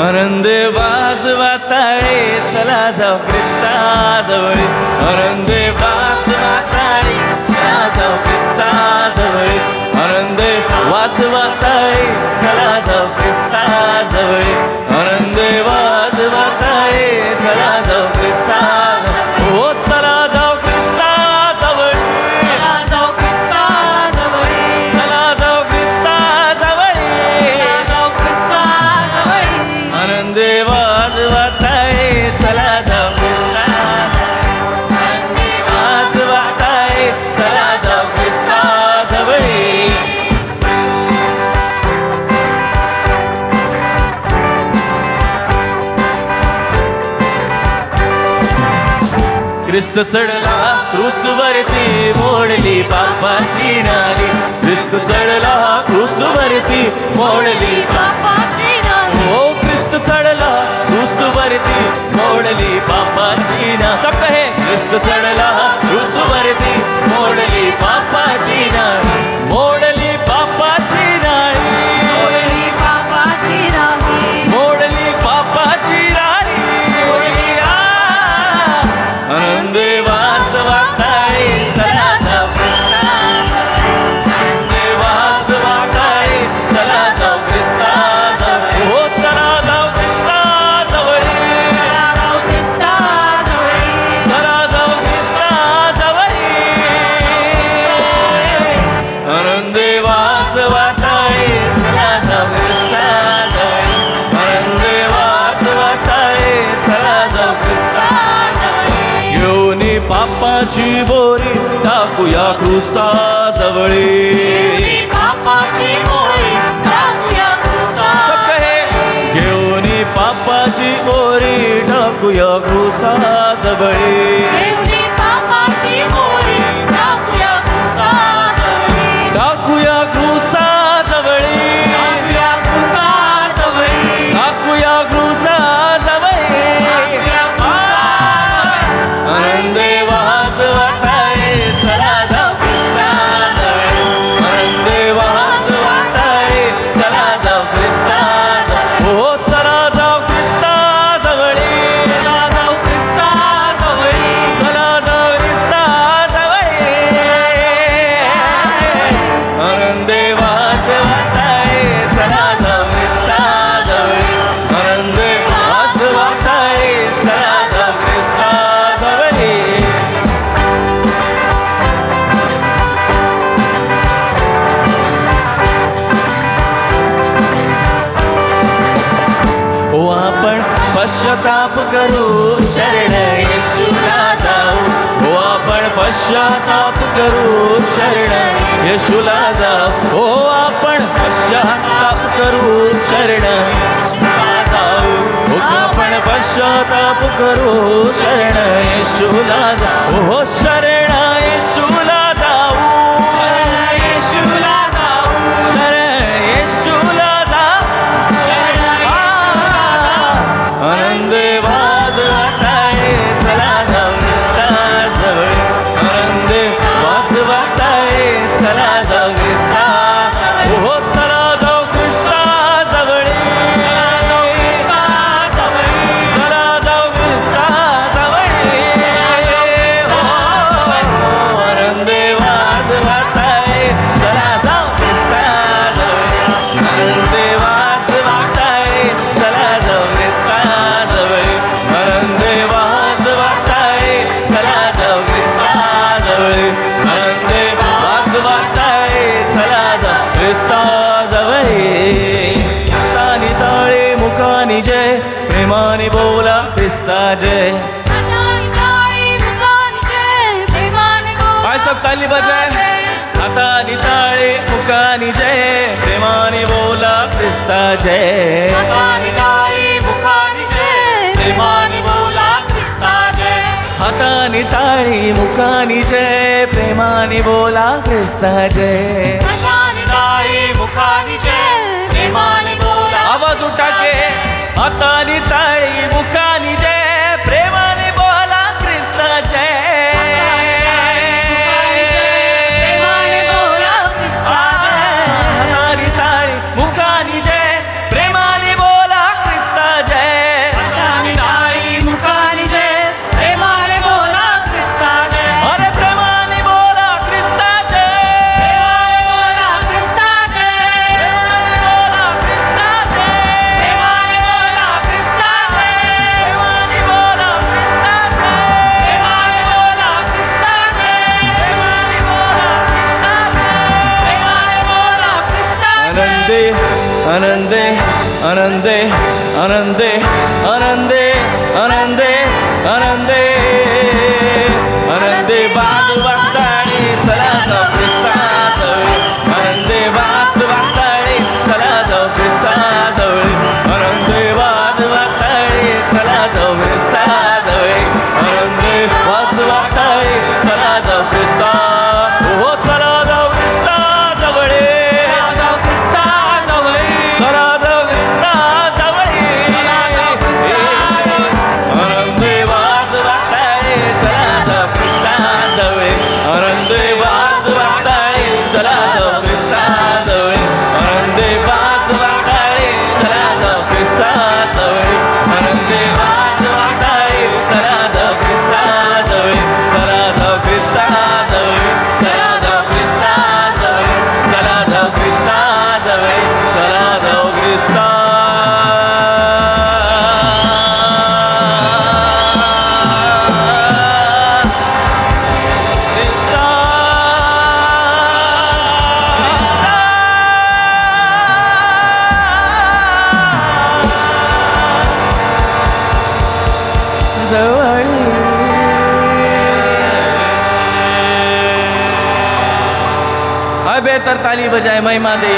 आनंद वाजवाताळे चला जाऊ ख्रिस्ताजवळ आनंद वाजवाताळे चला जाऊ ख्रिस्ताजवळ आनंद वाजवाताळे चला जाऊ ख्रिस्ताजवळ आनंद वाजवाताळे चला जाऊ ख्रिस्ताजवळ हो चला जाऊ ख्रिस्ताजवळ चला जाऊ ख्रिस्ताजवळ चला जाऊ ख्रिस्ताजवळ चला जाऊ ख्रिस्ताजवळ आनंद वाजवाताळे चला जाऊ ख्रिस्ताजवळ आनंद वाजवाताळे चला जाऊ ख्रिस्ताजवळ ख्रिस्त चढला क्रूसवरती मोडली पापाची नाली ख्रिस्त चढला क्रूसवरती मोडली पापाची नाली हो ख्रिस्त चढला क्रूसवरती मोडली पापाची नाली सब कहे ख्रिस्त चढला क्रूसवरती मोडली पापाची नाली मोडली पापाची नाली मोडली पापाची नाली मोडली पापाची नाली आनंद वाजवाताळे चला जाऊ ख्रिस्ताजवळ आनंद वाजवाताळे चला जाऊ ख्रिस्ताजवळ हो चला जाऊ ख्रिस्ताजवळ चला जाऊ ख्रिस्ताजवळ चला जाऊ ख्रिस्ताजवळ आनंद वाजवाताळे चला जाऊ ख्रिस्ताजवळ आनंद वाजवाताळे चला जाऊ ख्रिस्ताजवळ घेऊन पापाची बोरी टाकूया क्रूसाजवळ पापाची बोरी टाकूया क्रूसाजवळ घेऊन पापाची बोरी टाकूया क्रूसाजवळ घेऊन पापाची बोरी टाकूया क्रूसाजवळ टाकूया क्रूसाजवळ टाकूया क्रूसाजवळ टाकूया क्रूसाजवळ आनंद वाजवाताळे चला जाऊ ख्रिस्ताजवळ आनंद वाजवाताळे चला जाऊ ख्रिस्ताजवळ हो चला जाऊ ख्रिस्ताजवळ चला जाऊ ख्रिस्ताजवळ चला जाऊ ख्रिस्ताजवळ आनंद वाजवाताळे चला जाऊ ख्रिस्ताजवळ आनंद वाजवाताळे चला जाऊ ख्रिस्ताजवळ हो आपण पश्चाताप करू शरण येशूला जाऊ हो आपण पश्चाताप करू शरण येशूला जाऊ हो आपण पश्चाताप करू शरण येशूला जाऊ हो आपण पश्चाताप करू शरण येशूला जाऊ हो शरण येशूला जाऊ शरण येशूला जाऊ शरण येशूला जाऊ आनंद वाजवाताळे चला जाऊ ख्रिस्ताजवळ आनंद वाजवाताळे चला जाऊ ख्रिस्ताजवळ हो चला जाऊ ख्रिस्ताजवळ चला जाऊ ख्रिस्ताजवळ चला जाऊ ख्रिस्ताजवळ हो आनंद वाजवाताळे चला जाऊ ख्रिस्ताजवळ आनंद वाजवाताळे चला जाऊ ख्रिस्ताजवळ आनंद वाजवाताळे चला जाऊ ख्रिस्ताजवळ आनंद वाजवाताळे चला जाऊ ख्रिस्ताजवळ हातानी ताळे मुखानी जय प्रेमाने बोला ख्रिस्ता जय भाई सब ताली बजाय हातानी ताळे मुखानी जय प्रेमाने बोला ख्रिस्ता जय हातानी ताळे मुखानी जय प्रेमाने बोला ख्रिस्ता जय हातानी हातानी टाळी मुखानी जय प्रेमाने बोला ख्रिस्ता जय हातानी टाळी मुखानी जय प्रेमाने बोला आवाज उठा के हातानी टाळी मुखानी जय प्रेमाने बोला ख्रिस्ता जय प्रेमाने बोला ख्रिस्ता जय हातानी टाळी मुखानी जय प्रेमाने बोला ख्रिस्ता जय हातानी टाळी मुखानी जय प्रेमाने बोला ख्रिस्ता जय अरे प्रेमाने बोला ख्रिस्ता जय प्रेमाने बोला ख्रिस्ता जय प्रेमाने बोला ख्रिस्ता जय प्रेमाने बोला ख्रिस्ता जय प्रेमाने बोला ख्रिस्ता जय प्रेमाने बोला ख्रिस्ता जय आनंदे आनंदे आनंदे आनंदे आनंदे आनंदे आनंदे आनंदे बाजू वागताळी चला जाऊ ख्रिस्ता जवळ आनंदे बाजू वागताळी चला जाऊ ख्रिस्ता जवळ आनंदे बाजू वागताळी चला जाऊ ख्रिस्ता जवळ आनंदे बाजू वागताळी चला जाऊ ख्रिस्ता हो चला जाऊ ख्रिस्ता जवळ जाऊ ख्रिस्ता जवळ चला जाऊ ख्रिस्ता जवळ आनंदे बाजू वागताळी चला जाऊ ख्रिस्ता जवळ आनंदे बाजू वागताळी चला जाऊ ख्रिस्ता जवळ आनंदे बाजू वागताळी चला जाऊ ख्रिस्ता जवळ आनंदे बाजू वागताळी चला जाऊ ख्रिस्ता जवळ चला जाऊ ख्रिस्ता जवळ चला जाऊ ख्रिस्ता जवळ चला जाऊ ख्रिस्ता जवळ चला जाऊ ख्रिस्ता जवळ बेहतर ताली बजाए महिमा दे।